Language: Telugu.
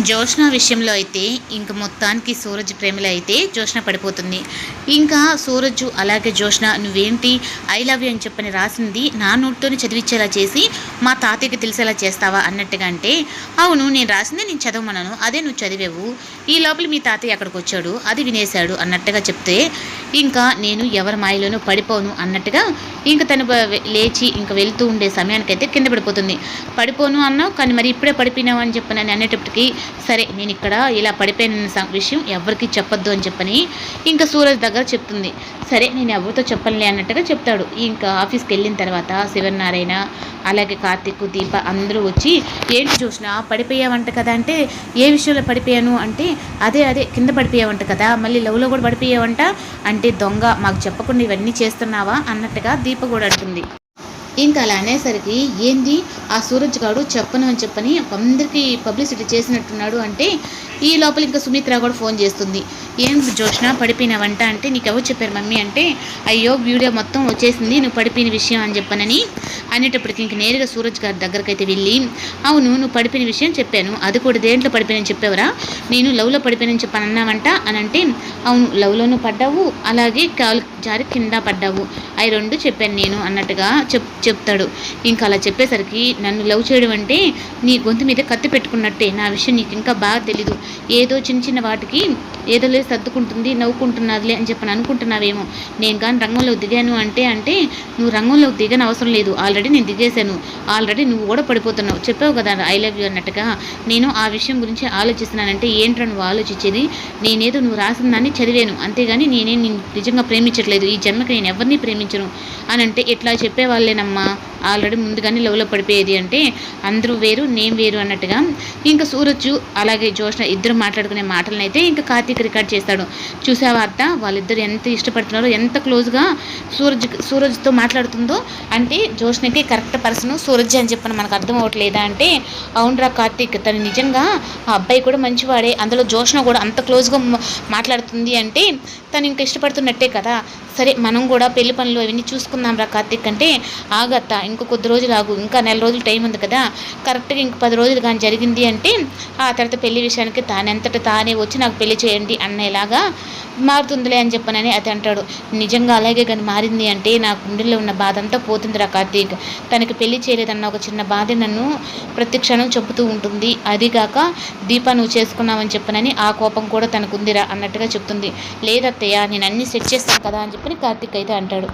జోష్న విషయంలో అయితే ఇంక మొత్తానికి సూరజ్ ప్రేమలో అయితే జోష్న పడిపోతుంది. ఇంకా సూరజ్ అలాగే జోష్న నువ్వేంటి ఐ లవ్ యూ అని చెప్పని రాసింది నా నోట్తోనే చదివించేలా చేసి మా తాతయ్యకి తెలిసేలా చేస్తావా అన్నట్టుగా అంటే, అవును నేను రాసిందే నేను చదవమన్నాను, అదే నువ్వు చదివేవు, ఈ లోపల మీ తాతయ్య అక్కడికి వచ్చాడు అది వినేశాడు అన్నట్టుగా చెప్తే, ఇంకా నేను ఎవరి మాయలోనూ పడిపోను అన్నట్టుగా ఇంక తను లేచి ఇంక వెళ్తూ ఉండే సమయానికైతే కింద పడిపోతుంది. పడిపోను అన్నావు కానీ మరి ఇప్పుడే పడిపోయినావు అని చెప్పని అనేటప్పటికీ, సరే నేను ఇక్కడ ఇలా పడిపోయిన విషయం ఎవరికి చెప్పొద్దు అని చెప్పని ఇంకా సూరజ్ దగ్గర చెప్తుంది. సరే నేను ఎవరితో చెప్పనులే అన్నట్టుగా చెప్తాడు. ఇంకా ఆఫీస్కి వెళ్ళిన తర్వాత శివనారాయణ అలాగే కార్తీక్ దీప అందరూ వచ్చి, ఏంటి చూసినా పడిపోయావంట కదా అంటే, ఏ విషయంలో పడిపోయాను అంటే, అదే కింద పడిపోయావంట కదా, మళ్ళీ లవ్లో కూడా పడిపోయావంట అంటే, దొంగ మాకు చెప్పకుండా ఇవన్నీ చేస్తున్నావా అన్నట్టుగా దీప కూడా అంటుంది. ఇంకా అలా అనేసరికి, ఏంది ఆ సూరజ్ గాడు చెప్పను అని చెప్పని అందరికీ పబ్లిసిటీ చేసినట్టున్నాడు అంటే, ఈ లోపల ఇంకా సుమిత్ర కూడా ఫోన్ చేస్తుంది. ఏం జోష్న పడిపోయినావంట అంటే, నీకెవరు చెప్పారు మమ్మీ అంటే, అయ్యో వీడియో మొత్తం వచ్చేసింది నువ్వు పడిపోయిన విషయం అని చెప్పనని అనేటప్పటికి ఇంక నేరుగా సూరజ్ గారి దగ్గరికి అయితే వెళ్ళి, అవును నువ్వు పడిపోయిన విషయం చెప్పాను, అది కూడా దేంట్లో పడిపోయినని చెప్పావరా, నేను లవ్లో పడిపోయినని చెప్పని అన్నావంట అని అంటే, అవును లవ్లోనూ పడ్డావు అలాగే కాలు జారి కింద పడ్డావు, అవి రెండు చెప్పాను నేను అన్నట్టుగా చెప్తాడు. ఇంకా అలా చెప్పేసరికి, నన్ను లవ్ చేయడం అంటే నీ గొంతు మీద కత్తి పెట్టుకున్నట్టే, నా విషయం నీకు ఇంకా బాగా తెలీదు, ఏదో చిన్న చిన్న వాటికి ఏదో లేదు సర్దుకుంటుంది నవ్వుకుంటున్నదిలే అని చెప్పని అనుకుంటున్నావేమో, నేను కానీ రంగంలోకి దిగాను అంటే నువ్వు రంగంలోకి దిగని అవసరం లేదు, ఆల్రెడీ నేను దిగేశాను, ఆల్రెడీ నువ్వు కూడా పడిపోతున్నావు, చెప్పావు కదా ఐ లవ్ యూ అన్నట్టుగా, నేను ఆ విషయం గురించి ఆలోచిస్తున్నానంటే, ఏంట్రా నువ్వు ఆలోచించేది, నేనేదో నువ్వు రాసిన దాన్ని చదివాను అంతేగాని నేనే నిజంగా ప్రేమించట్లేదు, ఈ జన్మకి నేను ఎవరిని ప్రేమించను అని అంటే, ఇట్లా చెప్పేవాళ్ళేనమ్మా ఆల్రెడీ ముందుగానే లవ్లో పడిపోయేది అంటే, అందరూ వేరు నేను వేరు అన్నట్టుగా ఇంకా సూరజ్ అలాగే జోష్న ఇద్దరు మాట్లాడుకునే మాటలను అయితే ఇంకా కార్తీక్ రికార్డ్ చేస్తాడు. చూసావా అత్త వాళ్ళిద్దరు ఎంత ఇష్టపడుతున్నారో, ఎంత క్లోజ్గా సూరజ్తో మాట్లాడుతుందో అంటే, జోష్నకి కరెక్ట్ పర్సన్ సూరజ్ అని చెప్పని మనకు అర్థం అవ్వట్లేదా అంటే, అవునరా కార్తీక్ తను నిజంగా ఆ అబ్బాయి కూడా మంచివాడే, అందులో జోష్న కూడా అంత క్లోజ్గా మాట్లాడుతుంది అంటే తను ఇంకా ఇష్టపడుతున్నట్టే కదా, సరే మనం కూడా పెళ్లి పనులు అవన్నీ చూసుకుందాం రా కార్తీక్ అంటే, ఆగత్త ఇంకో కొద్ది రోజులు ఆగు, ఇంకా నెల రోజులు టైం ఉంది కదా, కరెక్ట్గా ఇంక 10 రోజులు కానీ జరిగింది అంటే ఆ తర్వాత పెళ్లి విషయానికి తానంతట తానే వచ్చి నాకు పెళ్లి చేయండి అన్నలాగా మారుతుందిలే అని చెప్పనని అది అంటాడు. నిజంగా అలాగే కానీ మారింది అంటే నా గుండెల్లో ఉన్న బాధ అంతా పోతుందిరా కార్తీక్, తనకి పెళ్లి చేయలేదన్న ఒక చిన్న బాధ నన్ను ప్రతి క్షణం చెబుతూ ఉంటుంది, అదిగాక దీప నువ్వు చేసుకున్నావని చెప్పనని ఆ కోపం కూడా తనకుందిరా అన్నట్టుగా చెప్తుంది. లేదత్తయ్య నేను అన్నీ సెట్ చేస్తాను కదా అని చెప్పని కార్తీక్ అయితే అంటాడు.